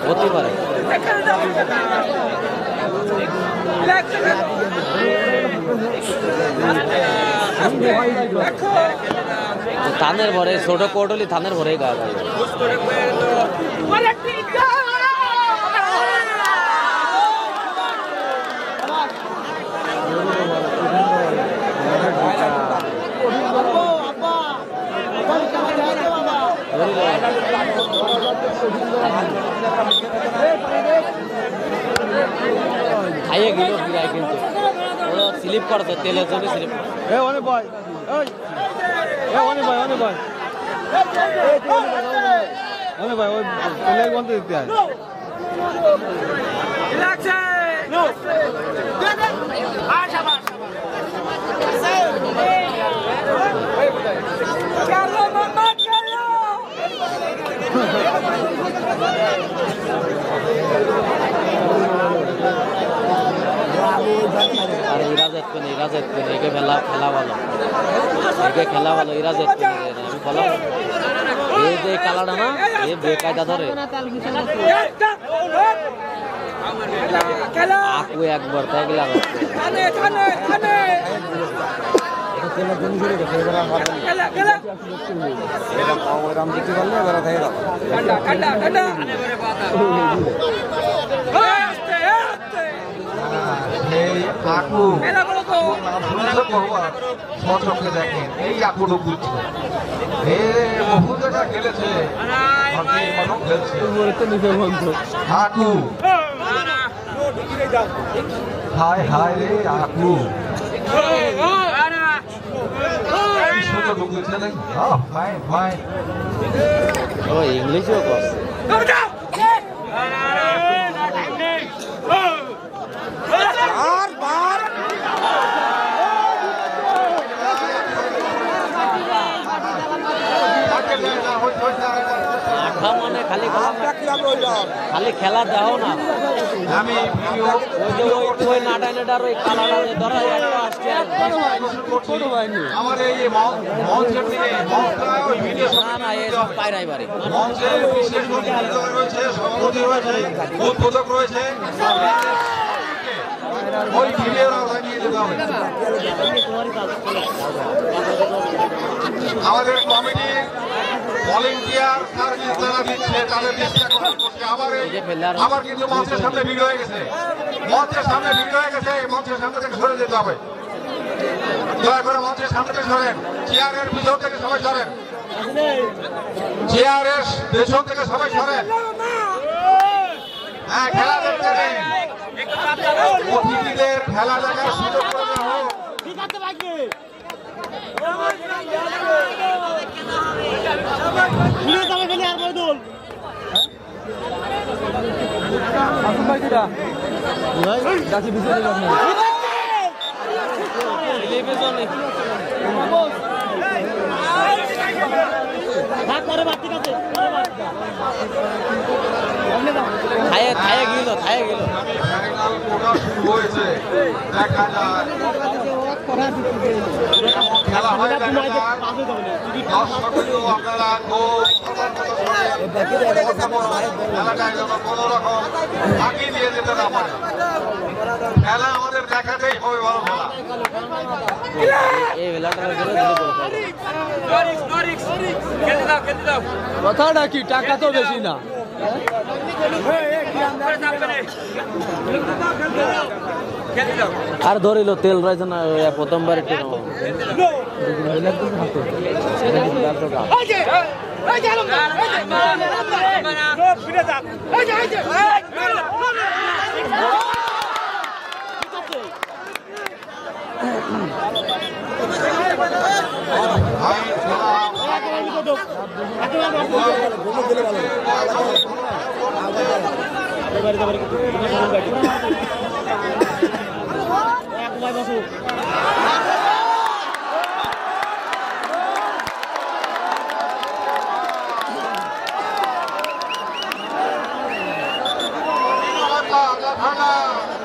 হতে পারে। থানের ভরে ছোট কোটলি থানের ভরে গা ভাই খাইয়ে গেল বিরাই কিন্তু স্লিপ করছে তেলের জন্য স্লিপ অনেক ভাই অনেক ভাই অনেক ভাই অনেক ভাই ওই তেলের বন্ধ দিতে হয় আর এরা যেত না একে খেলা ভালো একে খেলা ভালো এরা যেত না আমি বললাম এই যে কালাটা না এই বেকায়দা ধরে আকু একবার তাই গেলাম দেখেন এই আকুটো বুঝছে বহুটা খেলেছে আকু হায় হায় রে আকু ও ইংলিশও কস মানে খালি খেলা দেও না আমি ওই নাটার ওই কালার ধরা আসছে আমাদের এই মঞ্চের দিকে না না এসব পায়রাই বাড়ি মঞ্চের বিশেষ রয়েছে সভাপতি রয়েছে উদ্বোধক রয়েছে ওই ভিডিওরা লাগিয়ে দিতে হবে আমাদের কমিটি ভলেন্টিয়ার সার্ভিস যারা দিচ্ছে তাদের চেষ্টা করছে আবার কিন্তু মঞ্চের সামনে ভিড় হয়ে গেছে মঞ্চের সামনে থেকে সরে যেতে হবে দয়া করে মঞ্চের সামনে থেকে সরেন চেয়ারের পিছন থেকে সবাই সরেন চেয়ারের পেছন থেকে সবাই সরেন হ্যাঁ খেলা দেখতে নেই অতিথিদের খেলা দেখার সুযোগ করে দেওয়া হোক থায়ে গেল হয়েছে দেখা যায় খেলা হয় আপনারা খেলাটায় যেন কোনো রকম ফাঁকি দিয়ে যেতে না পারে খেলা আমাদের দেখাতেই হবে ভালো খেলা কথাটা কি টাকা তো বেশি না আর ধরিল তেল রয়েছে না প্রথমবার একটু